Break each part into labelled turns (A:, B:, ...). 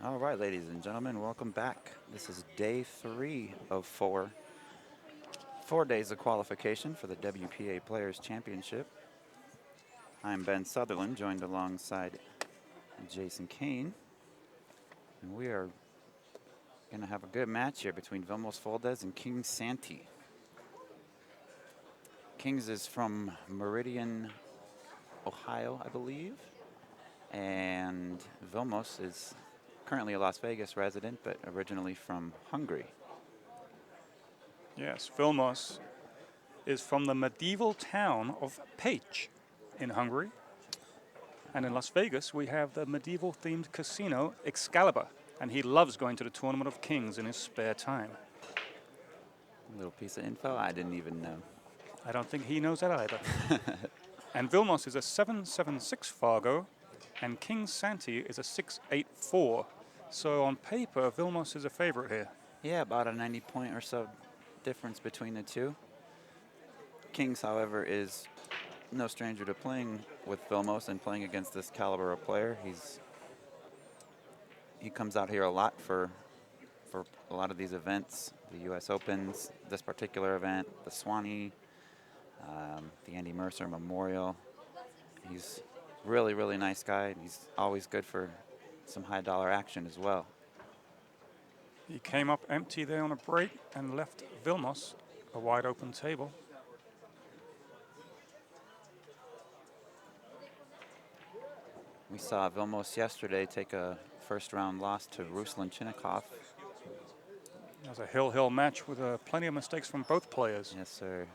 A: All right, ladies and gentlemen, welcome back. This is day 3 of 4. 4 days of qualification for the WPA Players Championship. I'm Ben Sutherland, joined alongside Jason Kane. And we are going to have a good match here between Vilmos Fuldez and King Santy. Kings is from Meridian, Ohio, I believe. And Vilmos is currently a Las Vegas resident, but originally from Hungary.
B: Yes, Vilmos is from the medieval town of Pécs in Hungary. And in Las Vegas, we have the medieval-themed casino Excalibur. And he loves going to the Tournament of Kings in his spare time.
A: A little piece of info I didn't even know.
B: I don't think he knows that either. And Vilmos is a 7.76 Fargo, and King Santy is a 6.84. So on paper, Vilmos is a favorite here.
A: Yeah, about a 90-point or so difference between the two. Kings, however, is no stranger to playing with Vilmos and playing against this caliber of player. He comes out here a lot for a lot of these events, the U.S. Opens, this particular event, the Swanee, the Andy Mercer Memorial. He's really, really nice guy. He's always good for some high-dollar action as well.
B: He came up empty there on a break and left Vilmos a wide open table.
A: We saw Vilmos yesterday take a first-round loss to Ruslan Chinnikov.
B: It was a hill-hill match with plenty of mistakes from both players.
A: Yes, sir.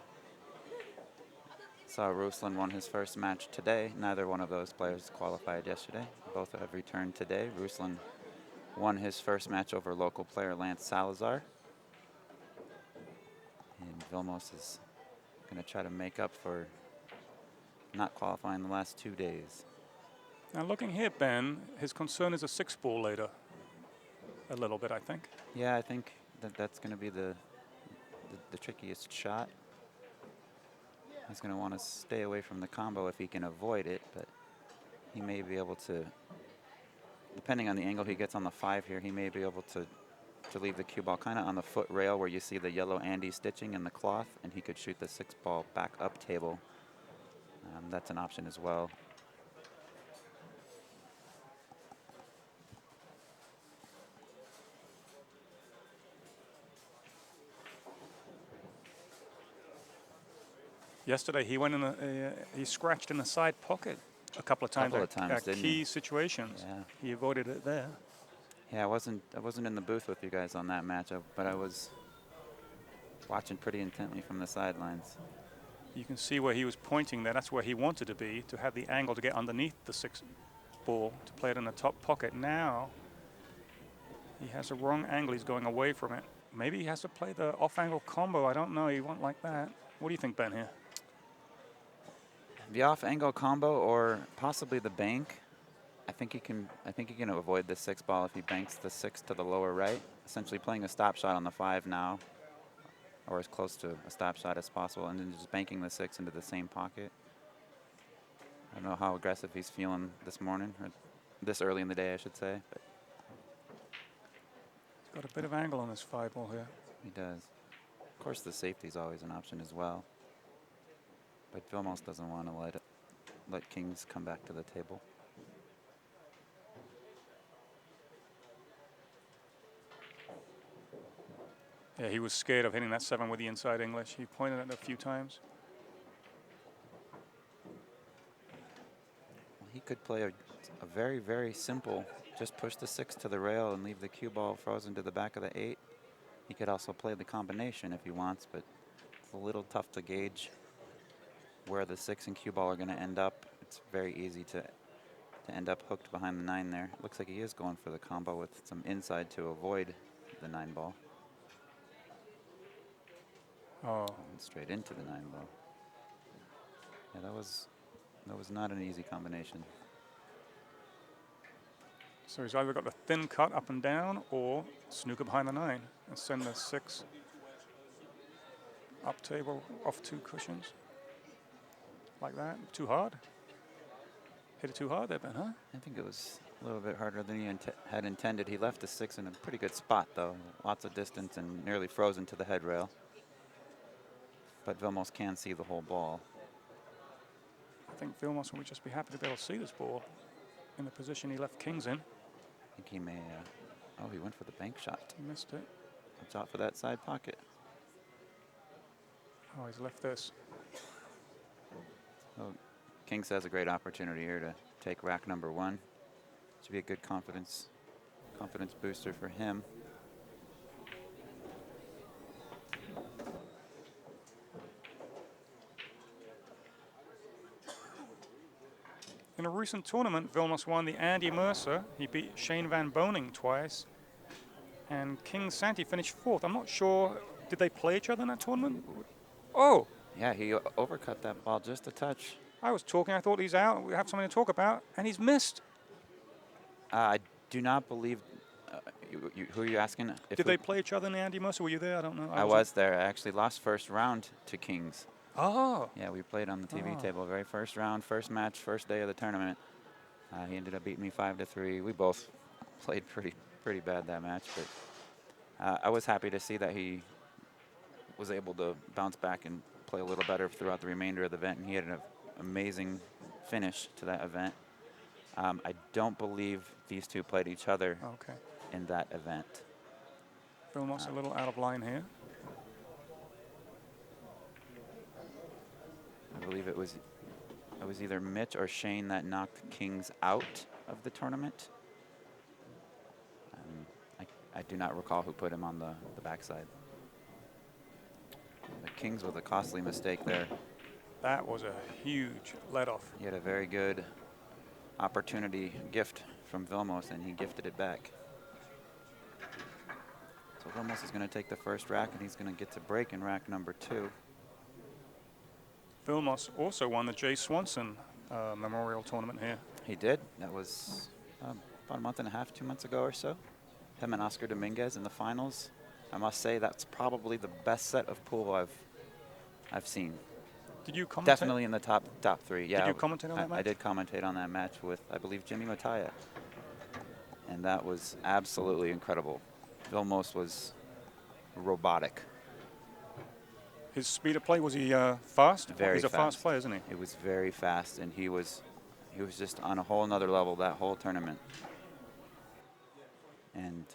A: Saw Ruslan won his first match today. Neither one of those players qualified yesterday. Both have returned today. Ruslan won his first match over local player Lance Salazar. And Vilmos is going to try to make up for not qualifying the last 2 days.
B: Now looking here, Ben, his concern is a 6-ball later. A little bit, I think.
A: Yeah, I think that's going to be the trickiest shot. He's going to want to stay away from the combo if he can avoid it, but he may be able to, depending on the angle he gets on the 5 here, he may be able to leave the cue ball kind of on the foot rail where you see the yellow Andy stitching in the cloth, and he could shoot the 6-ball back up table. That's an option as well.
B: Yesterday, he went in he scratched in the side pocket a couple of times at key situations.
A: Yeah.
B: He avoided it there.
A: Yeah, I wasn't in the booth with you guys on that matchup, but I was watching pretty intently from the sidelines.
B: You can see where he was pointing there. That's where he wanted to be, to have the angle to get underneath the 6-ball, to play it in the top pocket. Now, he has a wrong angle. He's going away from it. Maybe he has to play the off-angle combo. I don't know. He won't like that. What do you think, Ben, here?
A: The off-angle combo or possibly the bank. I think he can avoid the 6-ball if he banks the 6 to the lower right. Essentially playing a stop shot on the 5 now, or as close to a stop shot as possible, and then just banking the 6 into the same pocket. I don't know how aggressive he's feeling this morning, or this early in the day, I should say. But
B: he's got a bit of angle on this 5-ball here.
A: He does. Of course, the safety is always an option as well. But Vilmos doesn't want to let Kings come back to the table.
B: Yeah, he was scared of hitting that 7 with the inside English. He pointed at it a few times.
A: Well, he could play a very, very simple, just push the 6 to the rail and leave the cue ball frozen to the back of the 8. He could also play the combination if he wants, but it's a little tough to gauge where the 6 and cue ball are going to end up. It's very easy to end up hooked behind the 9 there. It looks like he is going for the combo with some inside to avoid the 9-ball.
B: Oh.
A: And straight into the 9-ball. Yeah, that was not an easy combination.
B: So he's either got the thin cut up and down or snooker behind the 9 and send the 6 up table off 2 cushions. Like that. Too hard. Hit it too hard there, Ben, huh?
A: I think it was A little bit harder than he had intended. He left the 6 in a pretty good spot, though. Lots of distance and nearly frozen to the head rail. But Vilmos can see the whole ball.
B: I think Vilmos will just be happy to be able to see this ball in the position he left Kings in.
A: I think he may, oh, he went for the bank shot.
B: He missed it.
A: Watch out for that side pocket.
B: Oh, he's left this.
A: Well, Kings has a great opportunity here to take rack number 1. Should be a good confidence booster for him.
B: In a recent tournament, Vilmos won the Andy Mercer. He beat Shane Van Boning twice. And King Santy finished 4th. I'm not sure, did they play each other in that tournament? Oh!
A: Yeah, he overcut that ball just a touch.
B: I was talking, I thought he's out, we have something to talk about, and he's missed.
A: I do not believe, who are you asking?
B: Did they play each other in the Andy Mercer? Were you there? I don't know.
A: I was there. I actually lost first round to Kings.
B: Oh.
A: Yeah, we played on the TV table. Very first round, first match, first day of the tournament. He ended up beating me 5-3. We both played pretty bad that match, but I was happy to see that he was able to bounce back and play a little better throughout the remainder of the event, and he had an amazing finish to that event. I don't believe these two played each other in that event.
B: Vilmos a little out of line here.
A: I believe it was either Mitch or Shane that knocked Kings out of the tournament. I do not recall who put him on the backside. The Kings with a costly mistake there.
B: That was a huge let-off.
A: He had a very good opportunity gift from Vilmos, and he gifted it back. So Vilmos is going to take the first rack, and he's going to get to break in rack number 2.
B: Vilmos also won the Jay Swanson Memorial Tournament here.
A: He did. That was about a month and a half, 2 months ago or so. Him and Oscar Dominguez in the finals. I must say that's probably the best set of pool I've seen.
B: Did you commentate?
A: Definitely in the top 3. Yeah.
B: Did you commentate on that match?
A: I did commentate on that match with, I believe, Jimmy Mataya. And that was absolutely incredible. Vilmos was robotic.
B: His speed of play, was he fast?
A: Very
B: He's a fast player, isn't he?
A: It was very fast, and he was just on a whole nother level that whole tournament. And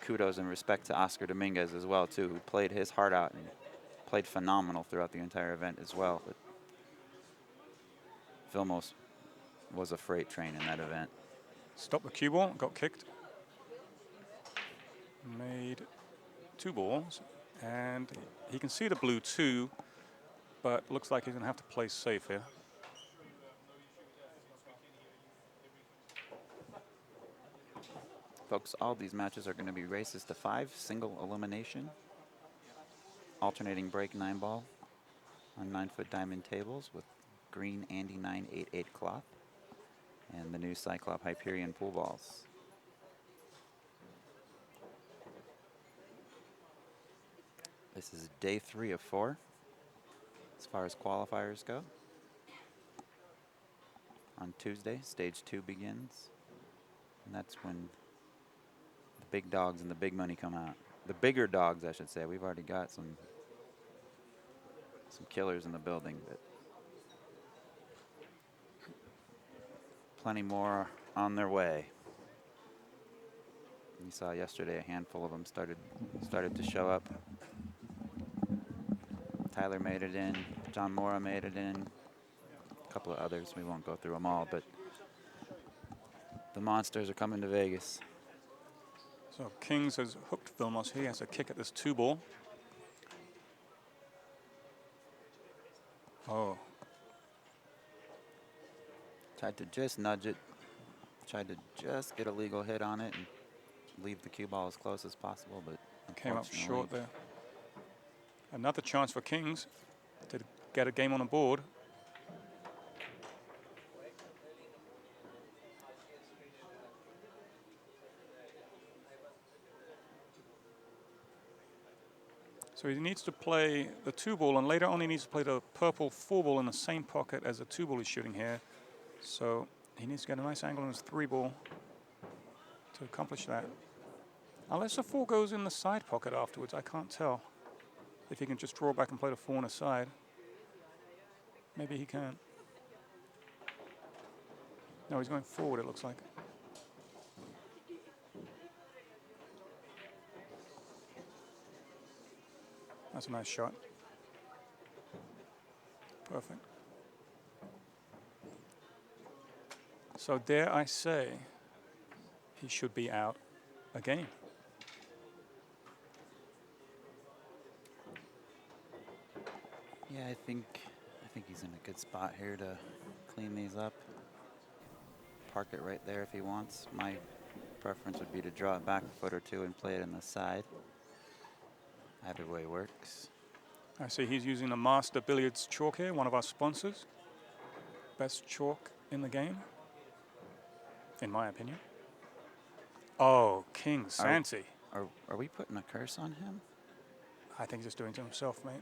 A: kudos and respect to Oscar Dominguez as well, too, who played his heart out and played phenomenal throughout the entire event as well. But Vilmos was a freight train in that event.
B: Stopped the cue ball, got kicked. Made 2 balls, and he can see the blue 2, but looks like he's going to have to play safe here.
A: Folks, all these matches are going to be races to 5, single elimination, alternating break 9-ball on 9-foot diamond tables with green Andy 988 cloth and the new Cyclop Hyperion pool balls. This is day 3 of 4 as far as qualifiers go. On Tuesday, stage 2 begins, and that's when the big dogs and the big money come out. The bigger dogs, I should say. We've already got some killers in the building, but plenty more on their way. You saw yesterday a handful of them started to show up. Tyler made it in. John Mora made it in. A couple of others. We won't go through them all, but the monsters are coming to Vegas.
B: So Kings has hooked Vilmos. He has a kick at this 2-ball. Oh.
A: Tried to just nudge it. Tried to just get a legal hit on it and leave the cue ball as close as possible, but
B: came up short there. Another chance for Kings to get a game on the board. So he needs to play the 2-ball, and later on he needs to play the purple 4-ball in the same pocket as the 2-ball he's shooting here. So he needs to get a nice angle on his 3-ball. to accomplish that. Unless the 4 goes in the side pocket afterwards, I can't tell. If he can just draw back and play the 4 on the side, maybe he can. No, he's going forward, it looks like. That's a nice shot. Perfect. So dare I say, he should be out again.
A: Yeah, I think he's in a good spot here to clean these up. Park it right there if he wants. My preference would be to draw it back a foot or two and play it in the side. Either way works.
B: I see he's using a Master Billiards chalk here, one of our sponsors. Best chalk in the game, in my opinion. Oh, King Santy.
A: Are we putting a curse on him?
B: I think he's just doing it to himself, mate.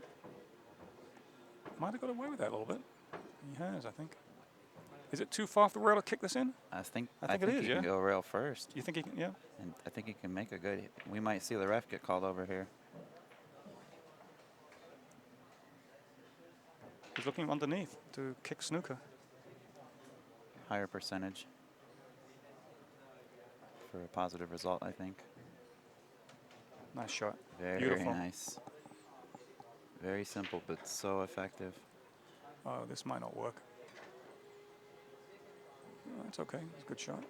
B: Might have got away with that a little bit. He has, I think. Is it too far off the rail to kick this in?
A: I think
B: it is,
A: he
B: yeah.
A: can go rail first.
B: You think he can, yeah?
A: And I think he can make a good. We might see the ref get called over here.
B: He's looking underneath to kick snooker.
A: Higher percentage for a positive result, I think.
B: Nice shot.
A: Very
B: Beautiful.
A: nice. Very simple, but so effective.
B: Oh, this might not work. That's okay. It's a good shot.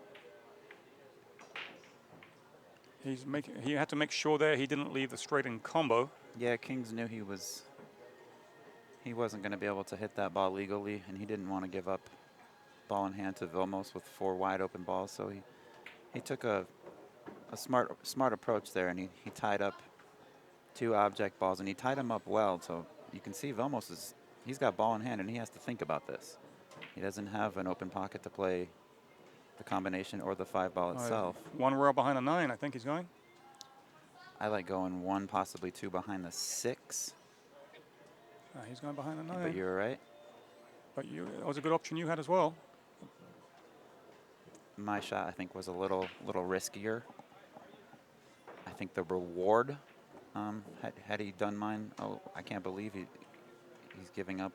B: He had to make sure there he didn't leave the straight in combo.
A: Yeah, Kings knew he wasn't going to be able to hit that ball legally, and he didn't want to give up ball in hand to Vilmos with 4 wide open balls. So he took a smart approach there, and he tied up 2 object balls, and he tied them up well. So you can see Vilmos he's got ball in hand, and he has to think about this. He doesn't have an open pocket to play the combination or the 5 ball itself.
B: 1 rail behind the 9, I think he's going.
A: I like going 1, possibly 2 behind the 6.
B: He's going behind the 9.
A: But you're right.
B: But it was a good option you had as well.
A: My shot, I think, was a little riskier. I think the reward, had he done mine, oh, I can't believe he's giving up.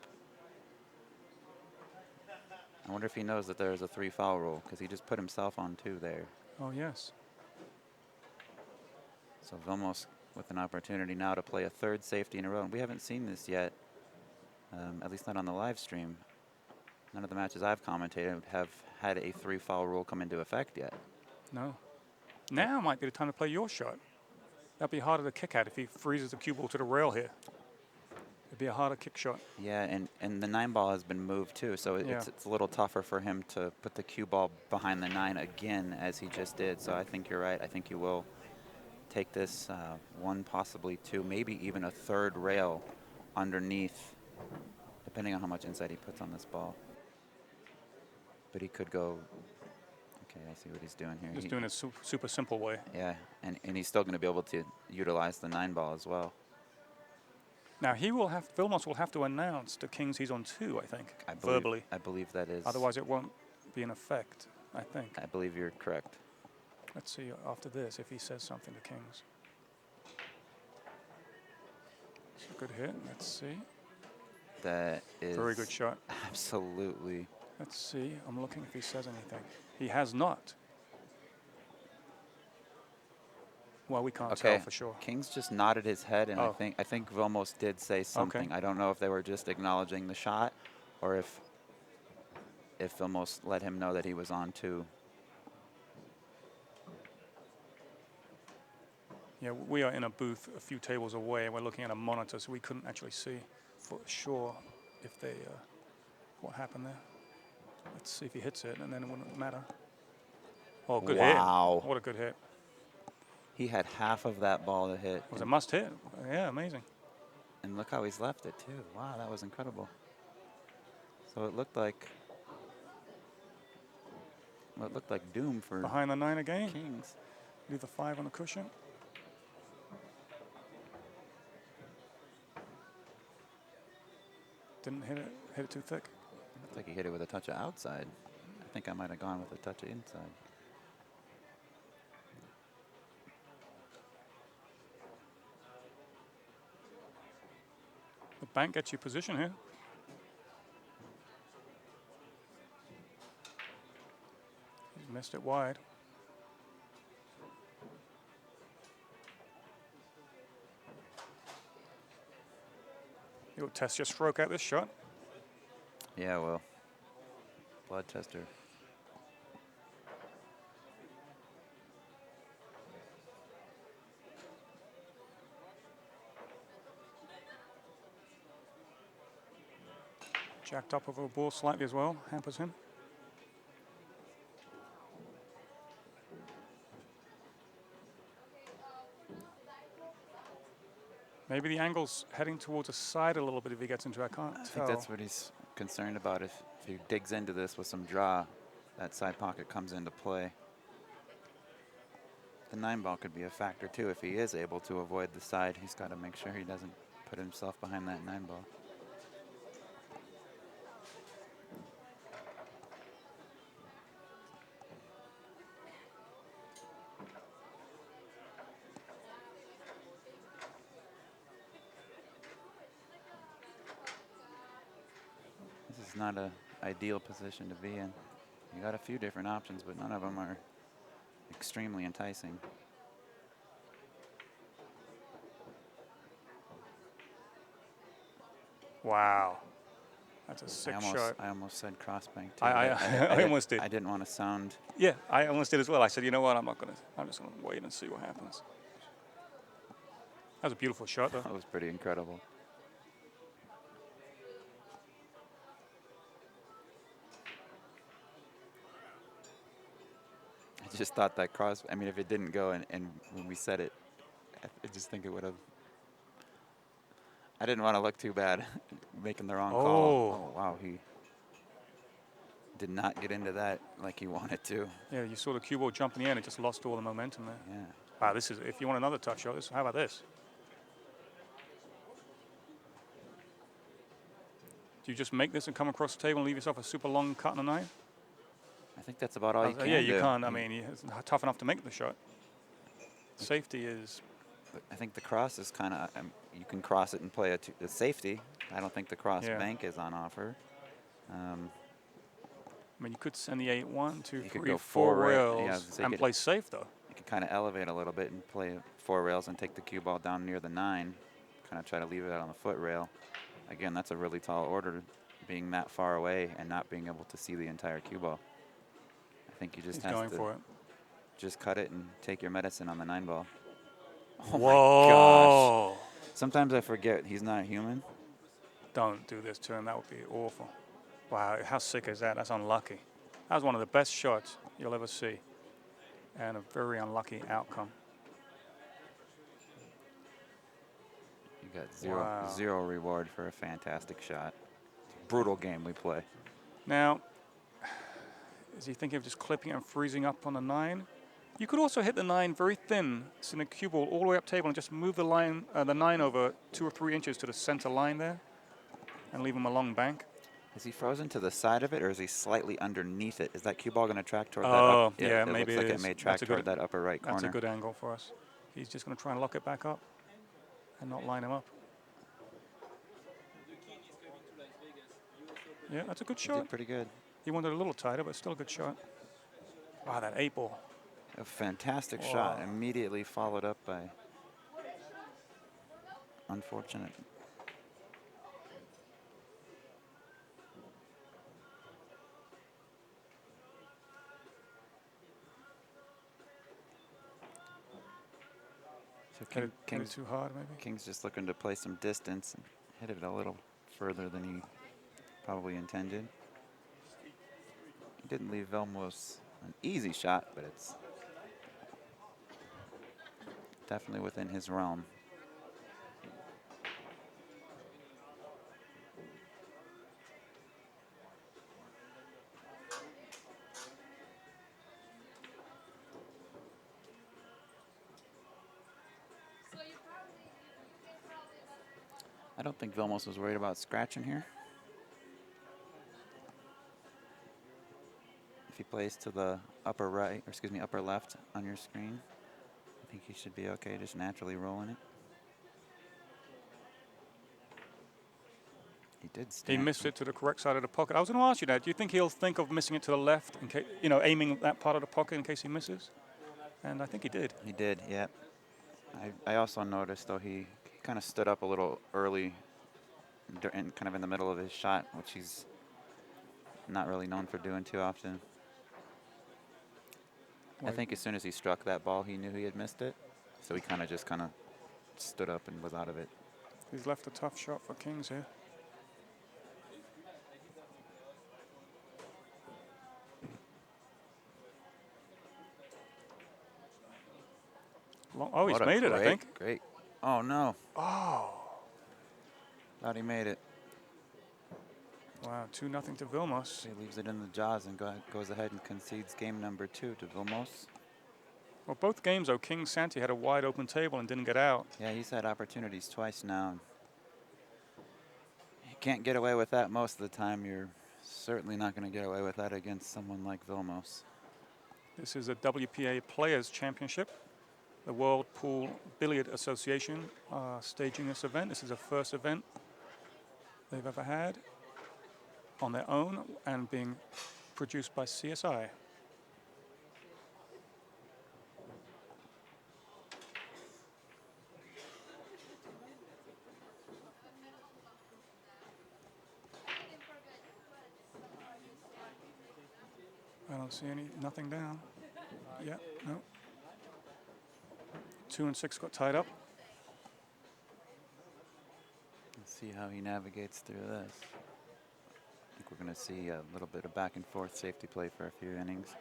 A: I wonder if he knows that there's a 3 foul rule, because he just put himself on 2 there.
B: Oh, yes.
A: So Vilmos with an opportunity now to play a 3rd safety in a row. And we haven't seen this yet, at least not on the live stream. None of the matches I've commentated have had a 3 foul rule come into effect yet.
B: No. Now might be the time to play your shot. That'd be harder to kick at if he freezes the cue ball to the rail here. It'd be a harder kick shot.
A: Yeah, and the 9 ball has been moved too, so it's a little tougher for him to put the cue ball behind the 9 again as he just did. So I think you're right. I think you will take this 1, possibly 2, maybe even a 3rd rail underneath, depending on how much insight he puts on this ball. But he could go. Okay, I see what he's doing here.
B: He's doing it super simple way.
A: Yeah, and he's still going to be able to utilize the 9 ball as well.
B: Now Vilmos will have to announce to Kings he's on 2, I think, verbally.
A: I believe that is.
B: Otherwise it won't be in effect, I think.
A: I believe you're correct.
B: Let's see after this if he says something to Kings. It's a good hit. Let's see.
A: That is
B: very good shot.
A: Absolutely.
B: Let's see. I'm looking if he says anything. He has not. Well, we can't tell for sure.
A: Kings just nodded his head, and I think Vilmos did say something.
B: Okay.
A: I don't know if they were just acknowledging the shot, or if Vilmos let him know that he was on 2.
B: Yeah, we are in a booth a few tables away, and we're looking at a monitor, so we couldn't actually see for sure if they what happened there. Let's see if he hits it, and then it wouldn't matter. Oh, good hit.
A: Wow.
B: What a good hit.
A: He had half of that ball to hit.
B: It was a must hit. Yeah, amazing.
A: And look how he's left it, too. Wow, that was incredible. So it looked like doom for
B: behind the 9 again.
A: Kings.
B: Leave the 5 on the cushion. Didn't hit it too thick.
A: Looks like he hit it with a touch of outside. I think I might have gone with a touch of inside.
B: bank gets you position here. He's missed it wide. You'll test your stroke at this shot.
A: Yeah, well, blood tester.
B: Jacked up over a ball slightly as well, hampers him. Maybe the angle's heading towards the side a little bit if he gets into it. I can't tell.
A: I think that's what he's concerned about. If he digs into this with some draw, that side pocket comes into play. The 9-ball could be a factor too. If he is able to avoid the side, he's got to make sure he doesn't put himself behind that 9-ball. This is not an ideal position to be in. You got a few different options, but none of them are extremely enticing.
B: Wow. That's a sick shot.
A: I almost said crossbank too.
B: I almost did.
A: I didn't want to sound.
B: Yeah, I almost did as well. I said, you know what, I'm just going to wait and see what happens. That was a beautiful shot, though.
A: That was pretty incredible. I just thought that cross, I mean, if it didn't go and when we said it, I just think it would have. I didn't want to look too bad making the wrong call. Oh, wow. He did not get into that like he wanted to.
B: Yeah, you saw the cue ball jump in the end. It just lost all the momentum there.
A: Yeah.
B: Wow, this is, if you want another tough shot, how about this? Do you just make this and come across the table and leave yourself a super long cut on a 9?
A: I think that's about all you can do.
B: Yeah, you can't. I mean, it's tough enough to make the shot. Safety is...
A: I think the cross is kind of, you can cross it and play a safety. I don't think the cross bank is on offer.
B: I mean, you could send the 8, 1, 2, 3,
A: go
B: 4
A: 4
B: rails and play safe, though.
A: You can kind of elevate a little bit and play 4 rails and take the cue ball down near the 9. Kind of try to leave it out on the foot rail. Again, that's a really tall order, being that far away and not being able to see the entire cue ball. I think you just have to just cut it and take your medicine on the 9-ball. Oh my gosh. Sometimes I forget he's not human.
B: Don't do this to him. That would be awful. Wow, how sick is that? That's unlucky. That was one of the best shots you'll ever see. And a very unlucky outcome.
A: You got zero reward for a fantastic shot. Brutal game we play.
B: Now, is he thinking of just clipping it and freezing up on the 9? You could also hit the 9 very thin, send a cue ball all the way up table and just move the line, the 9 over 2 or 3 inches to the center line there and leave him a long bank.
A: Is he frozen to the side of it, or is he slightly underneath it? Is that cue ball going to track toward that?
B: Oh, yeah, maybe
A: it looks like it may track toward that upper right corner.
B: That's a good angle for us. He's just going to try and lock it back up and not line him up. Yeah, that's a good shot.
A: He did pretty good.
B: He wanted a little tighter, but still a good shot. Wow, that 8 ball.
A: A fantastic shot, immediately followed up by unfortunate. So
B: King's too hard, maybe.
A: King's just looking to play some distance and hit it a little further than he probably intended. He didn't leave Vilmos an easy shot, but it's definitely within his realm. I don't think Vilmos was worried about scratching here. If he plays to the upper right, or excuse me, upper left on your screen, I think he should be okay, just naturally rolling it. He did
B: He
A: stand.
B: missed it to the correct side of the pocket. I was going to ask you that. Do you think he'll think of missing it to the left, in case, aiming that part of the pocket in case he misses? And I think he did.
A: He did, yeah. I also noticed, though, he kind of stood up a little early and kind of in the middle of his shot, which he's not really known for doing too often. I think as soon as he struck that ball, he knew he had missed it. So he kind of stood up and was out of it.
B: He's left a tough shot for Kings here. Oh, he's made it, I think.
A: Great. Oh, no.
B: Oh.
A: Thought he made it.
B: Wow, 2-0 to Vilmos.
A: He leaves it in the jaws and goes ahead and concedes game number 2 to Vilmos.
B: Well, both games, though, King Santy had a wide open table and didn't get out.
A: Yeah, he's had opportunities twice now. You can't get away with that most of the time. You're certainly not going to get away with that against someone like Vilmos.
B: This is a WPA Players Championship. The World Pool Billiard Association staging this event. This is the first event they've ever had on their own and being produced by CSI. I don't see nothing down. Yeah, no. 2 and 6 got tied up.
A: Let's see how he navigates through this. I think we're going to see a little bit of back and forth safety play for a few innings.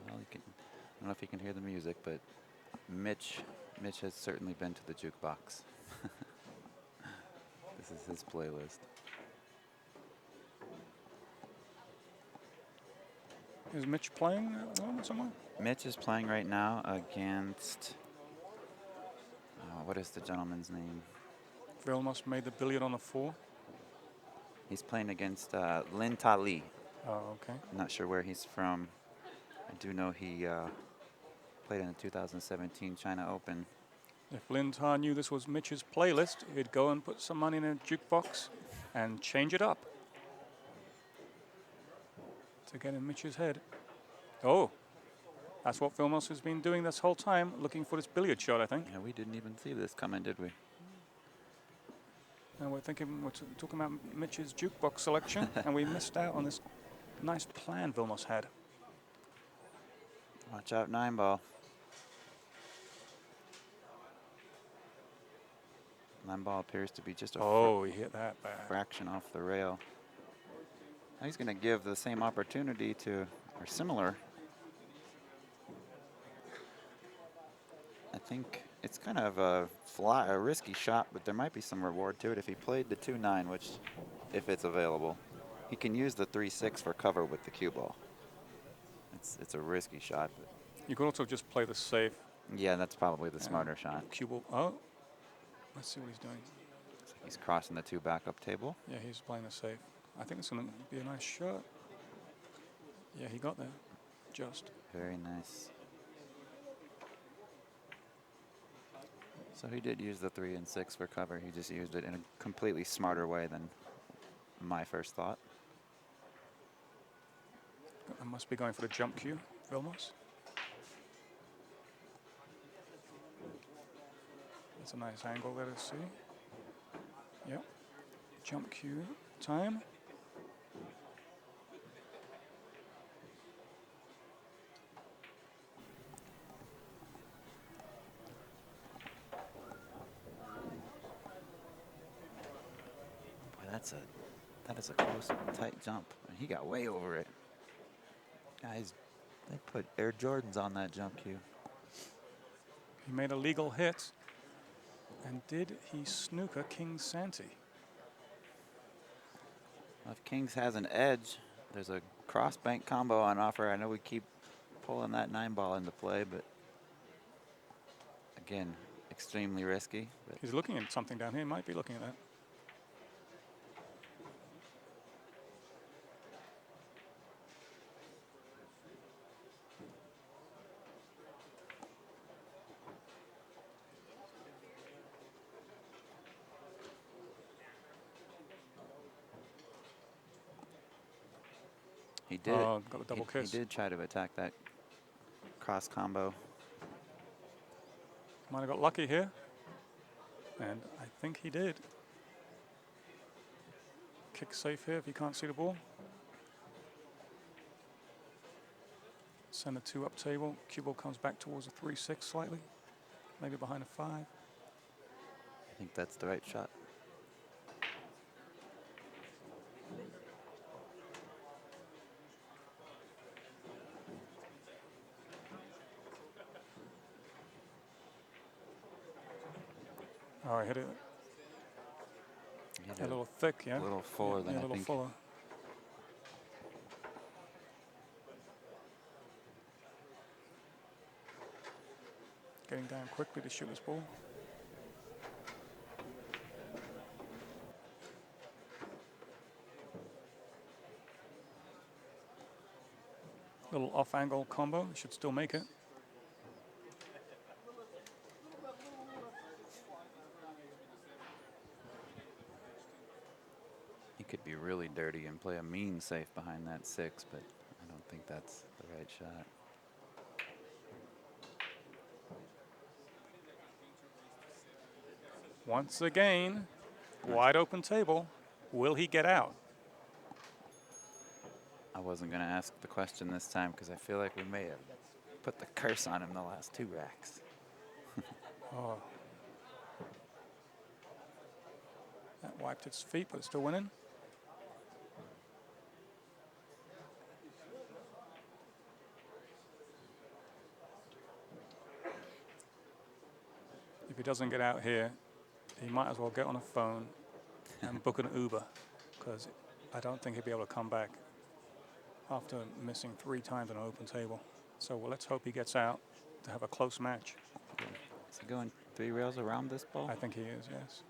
A: Well, I don't know if you can hear the music, but Mitch has certainly been to the jukebox. This is his playlist.
B: Is Mitch playing at the moment somewhere?
A: Mitch is playing right now against, what is the gentleman's name?
B: Vilmos made the billiard on the 4.
A: He's playing against Lin Ta Lee.
B: Oh, okay.
A: I'm not sure where he's from. I do know he played in the 2017 China Open.
B: If Lin Ta knew this was Mitch's playlist, he'd go and put some money in a jukebox and change it up to get in Mitch's head. Oh, that's what Vilmos has been doing this whole time, looking for this billiard shot, I think.
A: Yeah, we didn't even see this coming, did we?
B: And we're talking about Mitch's jukebox selection, and we missed out on this nice plan Vilmos had.
A: Watch out, 9-ball. 9-ball appears to be just a
B: he hit that back.
A: fraction off the rail. Now he's going to give the same opportunity to, or similar. I think it's kind of a risky shot, but there might be some reward to it if he played the 2-9, which, if it's available, he can use the 3-6 for cover with the cue ball. It's a risky shot. But
B: you could also just play the safe.
A: yeah, that's probably the smarter shot.
B: Cue ball. Oh, let's see what he's doing.
A: Looks like he's crossing the 2 backup table.
B: Yeah, he's playing the safe. I think it's going to be a nice shot. Yeah, he got there. Just.
A: Very nice. So he did use the 3 and 6 for cover. He just used it in a completely smarter way than my first thought.
B: I must be going for the jump cue, Vilmos. That's a nice angle there to see. Yep. Jump cue time.
A: Boy, that is a close, tight jump. He got way over it. Guys, they put Air Jordans on that jump cue.
B: He made a legal hit. And did he snooker King Santy?
A: Well, if Kings has an edge, there's a cross bank combo on offer. I know we keep pulling that 9-ball into play, but again, extremely risky. But
B: he's looking at something down here. He might be looking at that.
A: He did.
B: Oh, got the double kiss.
A: He did try to attack that cross combo.
B: Might have got lucky here. And I think he did. Kick safe here if you can't see the ball. Send a 2 up table. Cue ball comes back towards a 3-6 slightly. Maybe behind a 5.
A: I think that's the right shot.
B: Oh, I hit it a little thick, yeah?
A: A little fuller than
B: a
A: I
B: little
A: think.
B: fuller. Getting down quickly to shoot this ball. Little off-angle combo, should still make it.
A: He could be really dirty and play a mean safe behind that 6, but I don't think that's the right shot.
B: Once again, wide open table. Will he get out?
A: I wasn't going to ask the question this time because I feel like we may have put the curse on him the last 2 racks.
B: Oh. That wiped its feet, but it's still winning. If he doesn't get out here, he might as well get on a phone and book an Uber, because I don't think he'll be able to come back after missing 3 times on an open table. So well, let's hope he gets out to have a close match.
A: Is he going 3 rails around this ball?
B: I think he is, yes.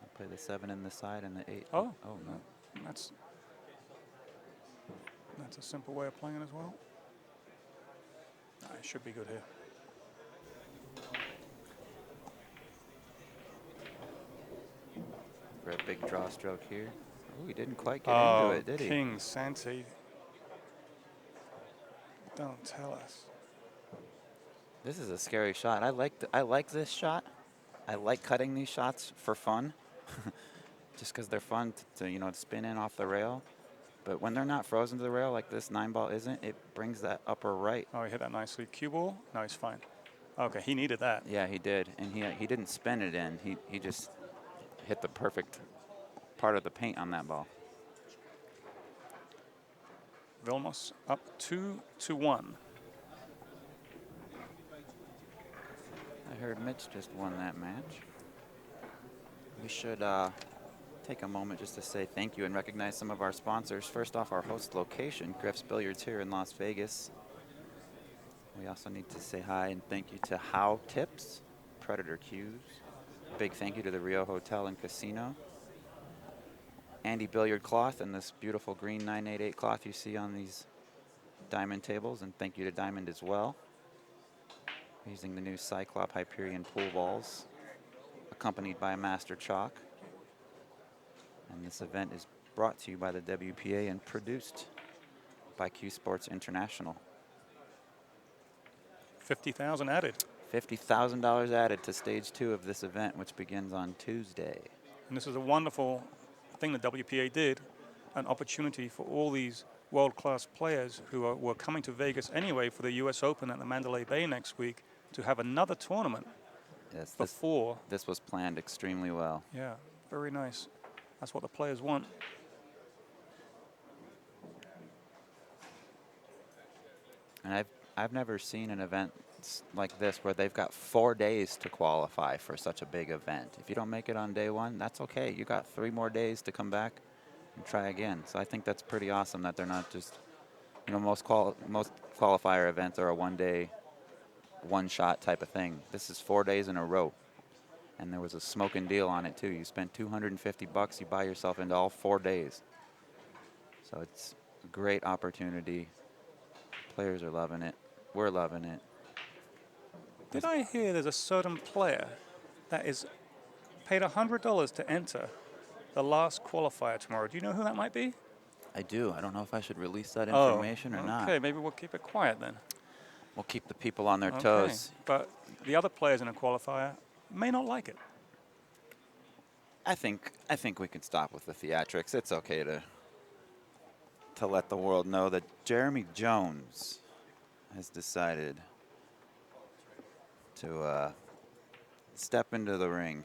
A: I'll play the 7 in the side and the 8.
B: Oh.
A: Oh, no.
B: That's a simple way of playing as well. It should be good here.
A: For a big draw stroke here. Oh, he didn't quite get into it, did he?
B: King Santy. Don't tell us.
A: This is a scary shot. I like this shot. I like cutting these shots for fun, just because they're fun to spin in off the rail. But when they're not frozen to the rail like this 9-ball isn't, it brings that upper right.
B: Oh, he hit that nicely. Cue ball. No, he's fine. Okay, he needed that.
A: Yeah, he did, and he didn't spin it in. He just hit the perfect part of the paint on that ball.
B: Vilmos up 2-1.
A: I heard Mitch just won that match. We should take a moment just to say thank you and recognize some of our sponsors. First off, our host location, Griff's Billiards here in Las Vegas. We also need to say hi and thank you to How Tips, Predator Cues. Big thank you to the Rio Hotel and Casino. Andy Billiard Cloth and this beautiful green 988 cloth you see on these Diamond tables, and thank you to Diamond as well. Using the new Cyclop Hyperion pool balls, accompanied by Master Chalk. And this event is brought to you by the WPA and produced by CueSports International.
B: $50,000 added.
A: $50,000 added to stage 2 of this event, which begins on Tuesday.
B: And this is a wonderful thing the WPA did, an opportunity for all these world-class players who were coming to Vegas anyway for the US Open at the Mandalay Bay next week to have another tournament before.
A: This was planned extremely well.
B: Yeah, very nice. That's what the players want.
A: And I've never seen an event like this where they've got 4 days to qualify for such a big event. If you don't make it on day 1, that's okay. You got 3 more days to come back and try again. So I think that's pretty awesome that they're not just, most qualifier events are a 1-day, 1-shot type of thing. This is 4 days in a row. And there was a smoking deal on it too. You spend $250, you buy yourself into all 4 days. So it's a great opportunity. Players are loving it. We're loving it.
B: Did I hear there's a certain player that is paid $100 to enter the last qualifier tomorrow? Do you know who that might be?
A: I do. I don't know if I should release that
B: Oh,
A: information or not.
B: okay. Maybe we'll keep it quiet then.
A: We'll keep the people on their
B: Okay.
A: toes.
B: But the other players in a qualifier may not like it.
A: I think we can stop with the theatrics. It's okay to let the world know that Jeremy Jones has decided to step into the ring.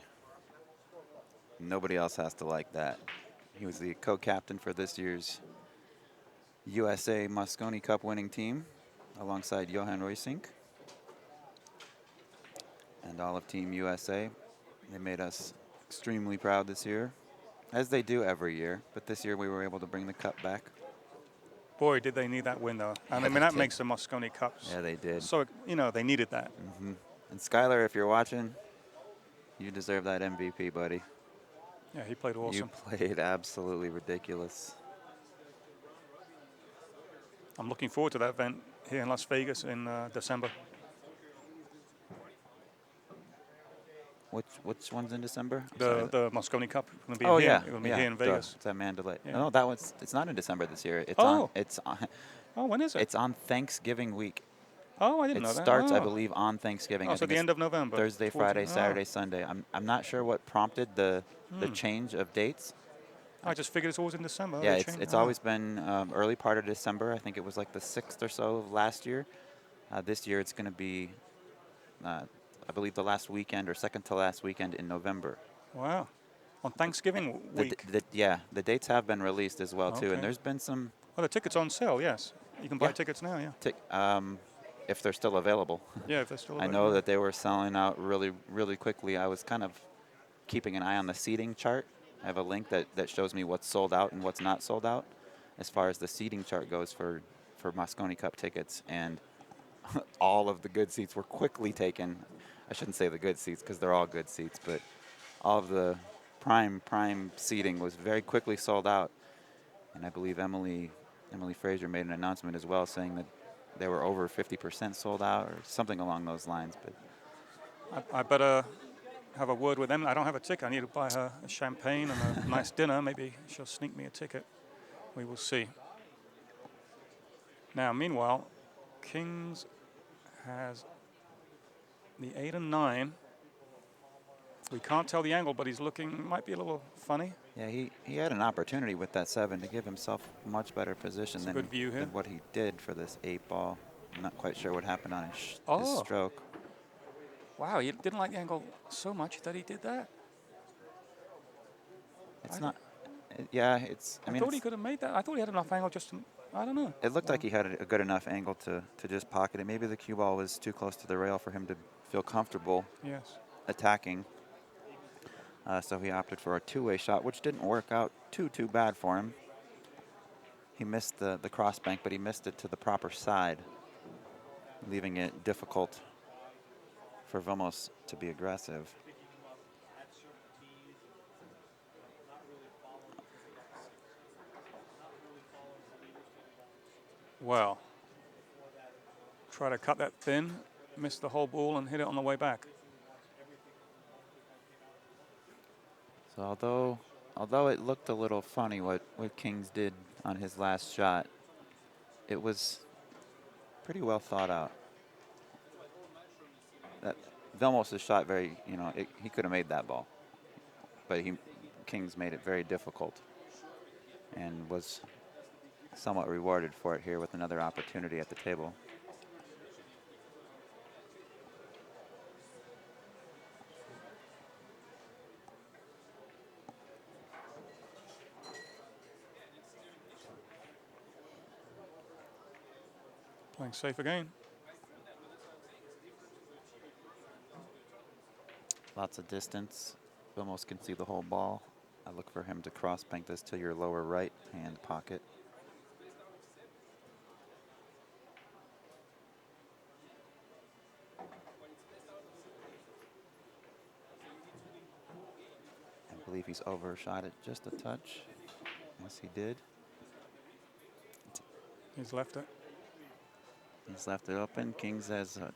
A: Nobody else has to like that. He was the co-captain for this year's USA Mosconi Cup winning team alongside Johan Roysink and all of Team USA. They made us extremely proud this year, as they do every year, but this year we were able to bring the cup back.
B: Boy, did they need that win, though.
A: Yeah,
B: I mean,
A: they
B: that
A: did.
B: makes the Mosconi Cups.
A: Yeah, they did.
B: So, you know, they needed that.
A: And Skylar, if you're watching, you deserve that MVP, buddy.
B: Yeah, he played awesome.
A: You played absolutely ridiculous.
B: I'm looking forward to that event here in Las Vegas in December.
A: Which one's in December? I'm sorry.
B: The Mosconi Cup. It's
A: Oh
B: here.
A: yeah,
B: It's going to be
A: yeah,
B: here in Vegas.
A: It's at Mandalay.
B: Yeah.
A: No, that one's. It's not in December this year. It's
B: Oh.
A: on.
B: Oh, when is it?
A: It's on Thanksgiving week.
B: Oh, I didn't
A: It
B: know that.
A: starts,
B: oh.
A: I believe, on Thanksgiving.
B: Oh,
A: I
B: so
A: think
B: the
A: it's
B: end of November.
A: Thursday,
B: Towards-
A: Friday, Saturday, Sunday. I'm not sure what prompted the change of dates.
B: I just figured it's always in December.
A: Yeah,
B: They
A: it's
B: changed-
A: always been early part of December. I think it was like the 6th or so of last year. This year it's going to be, I believe, the last weekend or second to last weekend in November.
B: Wow. On Thanksgiving week.
A: The dates have been released as well, too.
B: Okay.
A: And there's been some,
B: Oh, the tickets on sale, yes. You can buy
A: Yeah.
B: tickets now, yeah.
A: if they're still available.
B: Yeah, if they're still
A: I
B: available.
A: know that they were selling out really, really quickly. I was kind of keeping an eye on the seating chart. I have a link that shows me what's sold out and what's not sold out as far as the seating chart goes for Mosconi Cup tickets. And all of the good seats were quickly taken. I shouldn't say the good seats because they're all good seats, but all of the prime seating was very quickly sold out. And I believe Emily Fraser made an announcement as well saying that they were over 50% sold out or something along those lines. But
B: I better have a word with them. I don't have a ticket. I need to buy her a champagne and a nice dinner. Maybe she'll sneak me a ticket. We will see. Now, meanwhile, Kings has the 8 and 9. We can't tell the angle, but he's looking, might be a little funny.
A: yeah, he had an opportunity with that 7 to give himself much better position
B: It's a
A: than
B: good view here.
A: what he did for this 8 ball. I'm not quite sure what happened on his
B: Oh.
A: stroke.
B: Wow, he didn't like the angle so much that he did that.
A: It's
B: I
A: not. Yeah, it's.
B: I
A: mean,
B: thought
A: it's-
B: he could have made that. I thought he had enough angle just to, I don't know.
A: It looked like he had a good enough angle to just pocket it. Maybe the cue ball was too close to the rail for him to feel comfortable
B: Yes.
A: attacking. So he opted for a two-way shot, which didn't work out too bad for him. He missed the cross bank, but he missed it to the proper side, leaving it difficult for Vilmos to be aggressive.
B: Well, try to cut that thin, missed the whole ball and hit it on the way back.
A: So although it looked a little funny what Kings did on his last shot, it was pretty well thought out. That Vilmos' shot he could have made that ball, but Kings made it very difficult and was somewhat rewarded for it here with another opportunity at the table.
B: Playing safe again.
A: Lots of distance. Vilmos can see the whole ball. I look for him to cross bank this to your lower right hand pocket. I believe he's overshot it just a touch. Yes, he did.
B: He's left it.
A: He's left it open. Kings has a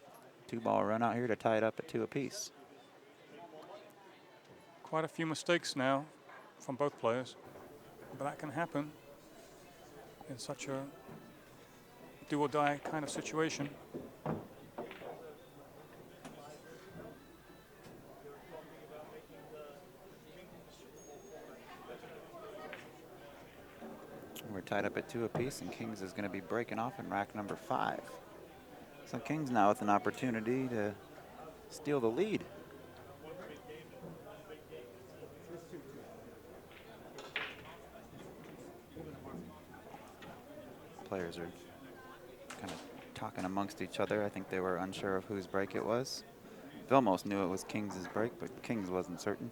A: 2-ball run out here to tie it up at 2 apiece.
B: Quite a few mistakes now from both players, but that can happen. in such a do or die kind of situation.
A: We're tied up at 2 apiece, and Kings is going to be breaking off in rack number 5. So Kings now with an opportunity to steal the lead. Players are kind of talking amongst each other. I think they were unsure of whose break it was. Vilmos knew it was Kings' break, but Kings wasn't certain.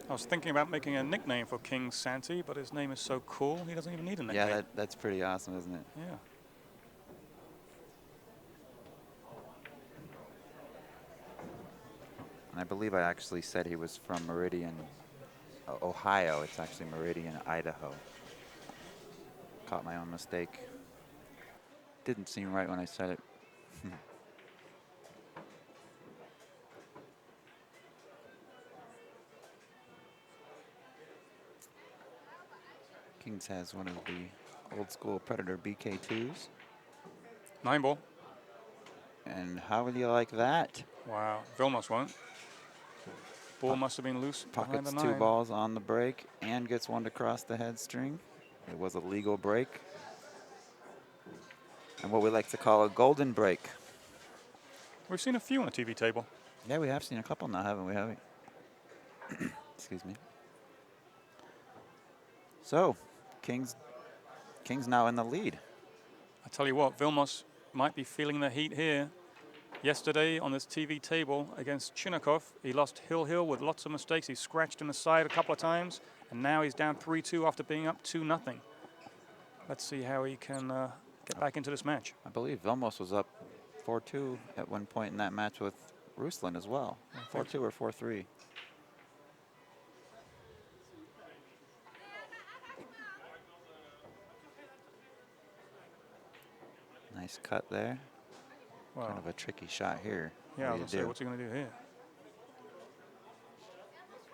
B: I was thinking about making a nickname for King Santy, but his name is so cool, he doesn't even need a nickname.
A: Yeah, that's pretty awesome, isn't it?
B: Yeah.
A: And I believe I actually said he was from Meridian, Ohio. It's actually Meridian, Idaho. Caught my own mistake. Didn't seem right when I said it. Kings has one of the old school Predator BK2s.
B: 9 ball.
A: And how would you like that?
B: Wow, Vilmos won't. Ball must have been loose behind
A: Pockets
B: the
A: 2
B: 9.
A: balls on the break and gets one to cross the head string. It was a legal break. And what we like to call a golden break.
B: We've seen a few on the TV table.
A: Yeah, we have seen a couple now, haven't we? Excuse me. So, Kings now in the lead.
B: I tell you what, Vilmos might be feeling the heat here. Yesterday on this TV table against Chinnikov, he lost hill with lots of mistakes. He scratched in the side a couple of times, and now he's down 3-2 after being up 2-0. Let's see how he can get back into this match.
A: I believe Vilmos was up 4-2 at one point in that match with Ruslan as well. 4-2 or 4-3. Nice cut there.
B: Wow.
A: Kind of a tricky shot here.
B: Yeah, I was
A: What
B: going
A: do
B: to
A: you
B: say,
A: do?
B: what's he going to do here?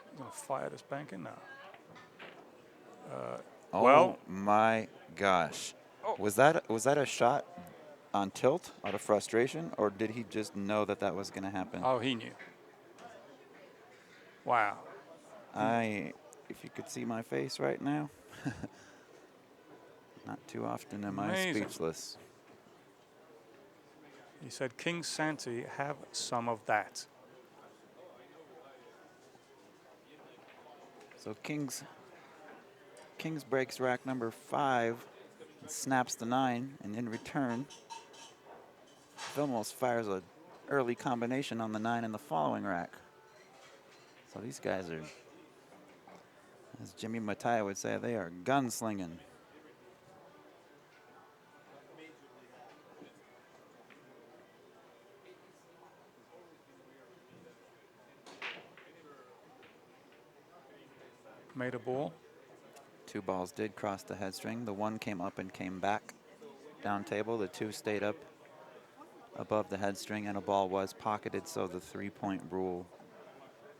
B: He's going to fire this bank in now.
A: Oh
B: well,
A: my gosh.
B: Oh.
A: Was that a shot on tilt out of frustration, or did he just know that that was going to happen?
B: Oh, he knew. Wow.
A: If you could see my face right now, not too often am I
B: Amazing.
A: speechless.
B: He said, King Santy, have some of that.
A: So Kings breaks rack number 5, snaps the 9, and in return, Vilmos fires an early combination on the 9 in the following rack. So these guys are, as Jimmy Mattia would say, they are gunslinging.
B: Made a ball.
A: 2 balls did cross the head string. The 1 came up and came back down table. The 2 stayed up above the head string, and a ball was pocketed, so the 3-point rule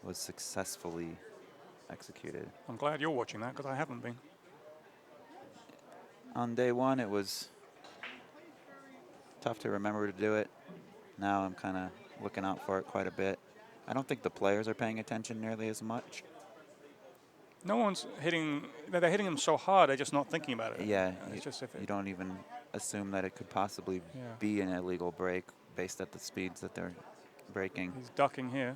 A: was successfully executed.
B: I'm glad you're watching that because I haven't been.
A: On day 1, it was tough to remember to do it. Now I'm kind of looking out for it quite a bit. I don't think the players are paying attention nearly as much.
B: No one's hitting, they're hitting them so hard, they're just not thinking about it.
A: Yeah,
B: It's just if
A: you
B: it,
A: don't even assume that it could possibly be an illegal break based at the speeds that they're breaking.
B: He's ducking here.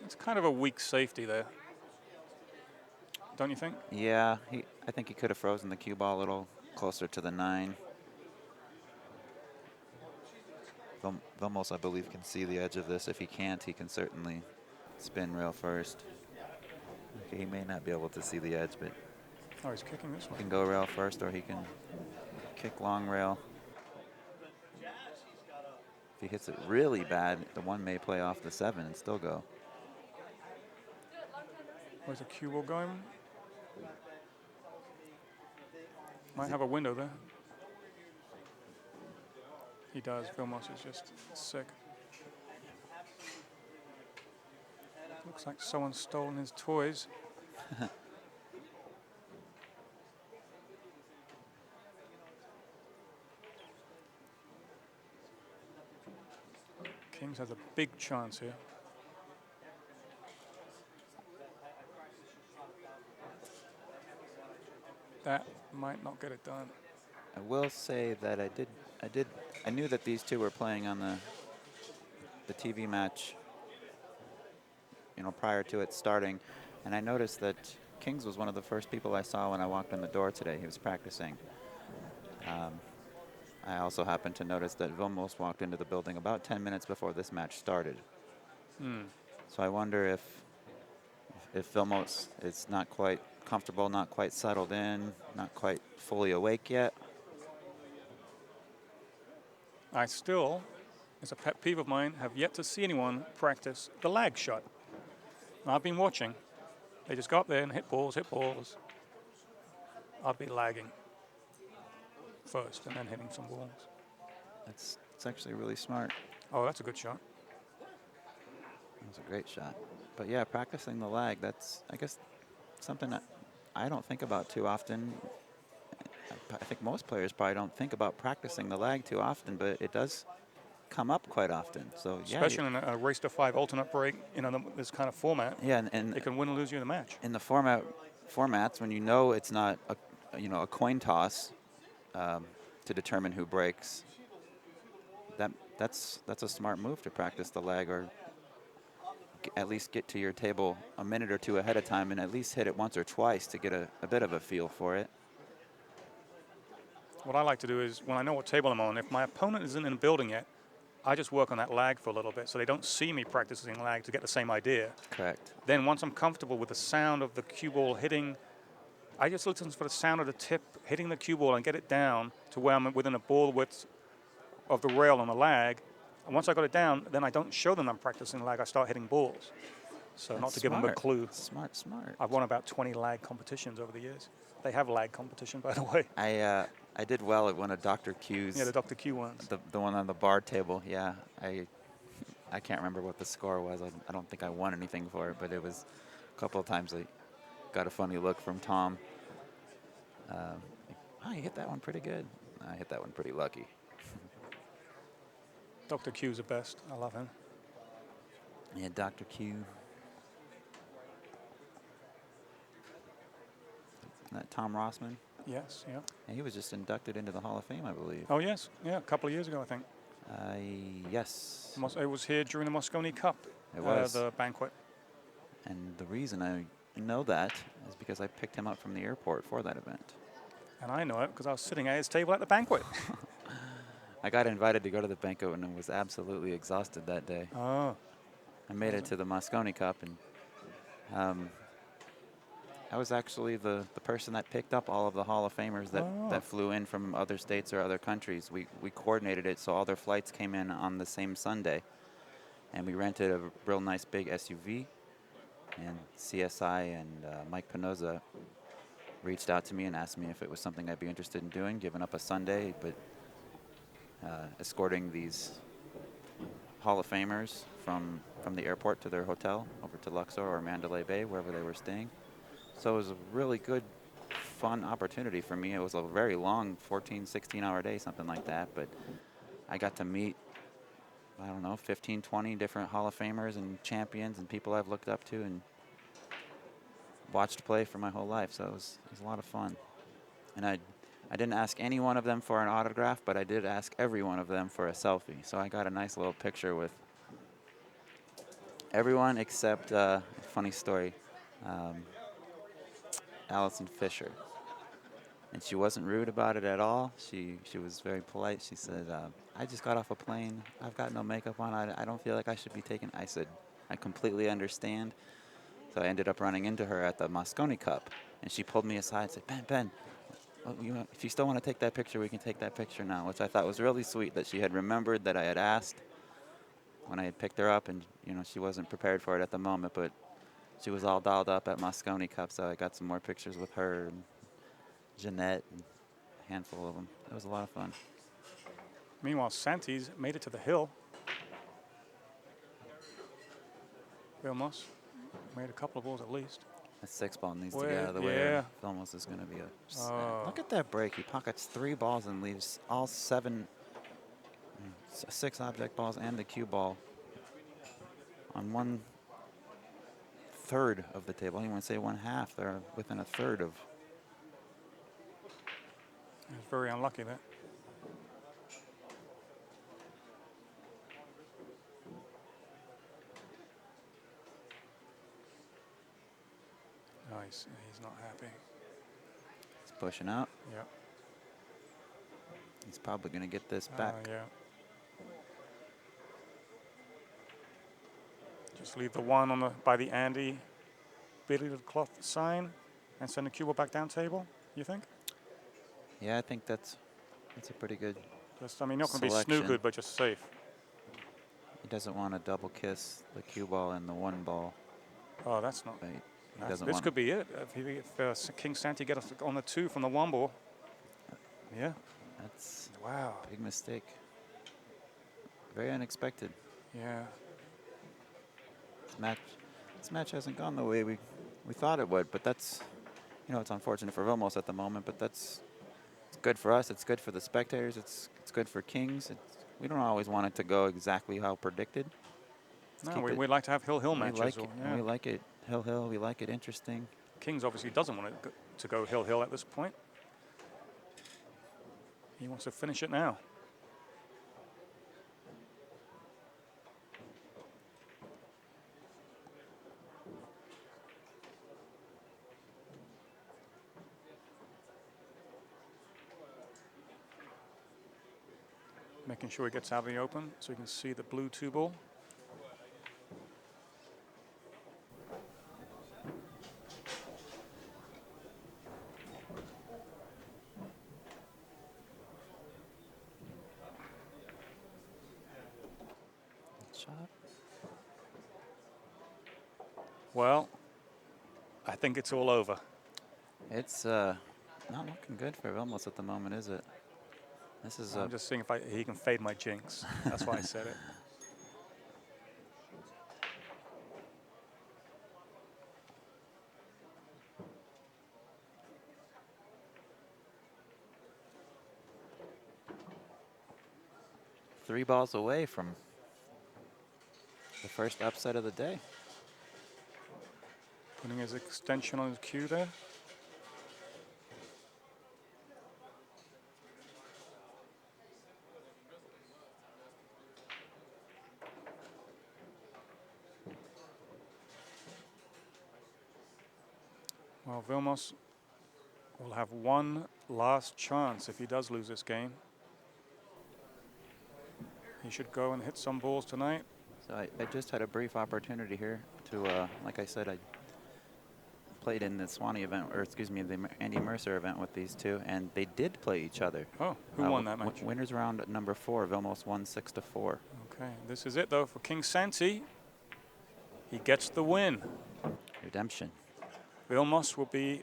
B: It's kind of a weak safety there. Don't you think?
A: Yeah, I think he could have frozen the cue ball a little closer to the 9. Vilmos, I believe, can see the edge of this. If he can't, he can certainly spin rail first. Okay, he may not be able to see the edge, but
B: Oh, he's kicking this
A: he
B: one.
A: can go rail first, or he can kick long rail. If he hits it really bad, the 1 may play off the 7 and still go.
B: Where's the cue ball going? Might have a window there. He does. Vilmos is just sick. Looks like someone's stolen his toys. Kings has a big chance here. That might not get it done.
A: I will say that I knew that these two were playing on the TV match, prior to it starting, and I noticed that Kings was one of the first people I saw when I walked in the door today. He was practicing. I also happened to notice that Vilmos walked into the building about 10 minutes before this match started. So I wonder if Vilmos is not quite comfortable, not quite settled in, not quite fully awake yet.
B: I still, it's a pet peeve of mine, have yet to see anyone practice the lag shot. And I've been watching. They just go up there and hit balls, hit balls. I'll be lagging first and then hitting some balls.
A: It's actually really smart.
B: Oh, that's a good shot.
A: That's a great shot. But yeah, practicing the lag, that's, I guess, something that I don't think about too often. I think most players probably don't think about practicing the lag too often, but it does come up quite often. So yeah,
B: Especially in a race to 5 alternate break, this kind of format.
A: Yeah, and
B: it can win or lose you the match.
A: In the formats, when it's not a coin toss to determine who breaks, that's a smart move to practice the lag, or at least get to your table a minute or two ahead of time and at least hit it once or twice to get a bit of a feel for it.
B: What I like to do is, when I know what table I'm on, if my opponent isn't in the building yet, I just work on that lag for a little bit so they don't see me practicing lag to get the same idea.
A: Correct.
B: Then once I'm comfortable with the sound of the cue ball hitting, I just listen for the sound of the tip hitting the cue ball and get it down to where I'm within a ball width of the rail on the lag. And once I got it down, then I don't show them I'm practicing lag. I start hitting balls. So
A: That's
B: not to give them a clue.
A: Smart.
B: I've won about 20 lag competitions over the years. They have lag competition, by the way.
A: I did well at one of Dr. Q's.
B: Yeah, the Dr. Q ones.
A: The one on the bar table. Yeah, I can't remember what the score was. I don't think I won anything for it, but it was a couple of times I got a funny look from Tom. You hit that one pretty good. I hit that one pretty lucky.
B: Dr. Q's the best. I love him.
A: Yeah, Dr. Q. Isn't that Tom Rossman?
B: Yes, yeah.
A: And he was just inducted into the Hall of Fame, I believe.
B: Oh, yes. Yeah, a couple of years ago, I think.
A: Yes.
B: It was here during the Moscone Cup.
A: It was.
B: The banquet.
A: And the reason I know that is because I picked him up from the airport for that event.
B: And I know it because I was sitting at his table at the banquet.
A: I got invited to go to the banquet and was absolutely exhausted that day.
B: Oh.
A: I made it to the Moscone Cup, and I was actually the person that picked up all of the Hall of Famers that flew in from other states or other countries. We coordinated it so all their flights came in on the same Sunday. And we rented a real nice big SUV. And CSI and Mike Pinoza reached out to me and asked me if it was something I'd be interested in doing, giving up a Sunday, but escorting these Hall of Famers from the airport to their hotel over to Luxor or Mandalay Bay, wherever they were staying. So it was a really good, fun opportunity for me. It was a very long 14, 16-hour day, something like that, but I got to meet, 15, 20 different Hall of Famers and champions and people I've looked up to and watched play for my whole life. So it was a lot of fun. And I didn't ask any one of them for an autograph, but I did ask every one of them for a selfie. So I got a nice little picture with everyone except, funny story, Allison Fisher. And she wasn't rude about it at all. She was very polite. She said, I just got off a plane. I've got no makeup on. I don't feel like I should be taken. I said, I completely understand. So I ended up running into her at the Moscone Cup. And she pulled me aside and said, Ben, if you still want to take that picture, we can take that picture now, which I thought was really sweet that she had remembered that I had asked when I had picked her up. And, she wasn't prepared for it at the moment, but she was all dolled up at Moscone Cup, so I got some more pictures with her and Jeanette and a handful of them. It was a lot of fun.
B: Meanwhile, Santy's made it to the hill. Vilmos made a couple of balls at least.
A: The 6-ball needs to get out of the way.
B: Yeah.
A: Vilmos is going to be a.
B: Oh.
A: Look at that break. He pockets 3 balls and leaves all 6 object balls and the cue ball on 1/3 of the table. I don't even want to say 1/2. They're within a third of.
B: He's very unlucky there. Nice. He's not happy.
A: He's pushing out.
B: Yeah.
A: He's probably going to get this back.
B: Yeah. Just leave the 1 on by the Andy billiard cloth sign and send the cue ball back down table, you think?
A: Yeah, I think that's a pretty good.
B: Just, I mean, not going to be
A: selection.
B: snookered, but just safe.
A: He doesn't want to double kiss the cue ball and the 1 ball.
B: Oh, that's not.
A: Right. He doesn't
B: This
A: want
B: could be it. If King Santy gets on the 2 from the 1 ball. Yeah.
A: That's
B: Wow.
A: a big mistake. Very unexpected.
B: Yeah.
A: This match hasn't gone the way we thought it would, but that's, it's unfortunate for Vilmos at the moment, but it's good for us. It's good for the spectators. It's good for Kings. We don't always want it to go exactly how predicted.
B: No, we like to have hill-hill matches.
A: We like it hill-hill. We like it interesting.
B: Kings obviously doesn't want it to go hill-hill at this point. He wants to finish it now. Making sure he gets out of the open so you can see the blue 2 ball.
A: Shot.
B: Well, I think it's all over.
A: It's not looking good for Vilmos at the moment, is it? This is
B: I'm just seeing if he can fade my jinx. That's why I said it.
A: three balls away from the first upset of the day.
B: Putting his extension on his cue there. Well, Vilmos will have one last chance if he does lose this game. He should go and hit some balls tonight.
A: So I just had a brief opportunity here to, like I said, I played in the Swanee event, or excuse me, the Andy Mercer event with these two, and they did play each other.
B: Oh, who won that match?
A: Winners round number 4, Vilmos won 6-4.
B: Okay, this is it though for King Santy. He gets the win.
A: Redemption.
B: Vilmos will be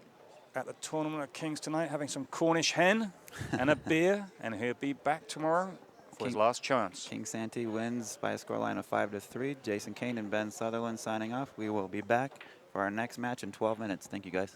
B: at the tournament at Kings tonight having some Cornish hen and a beer, and he'll be back tomorrow for his last chance.
A: King Santy wins by a scoreline of 5-3. Jason Kane and Ben Sutherland signing off. We will be back for our next match in 12 minutes. Thank you, guys.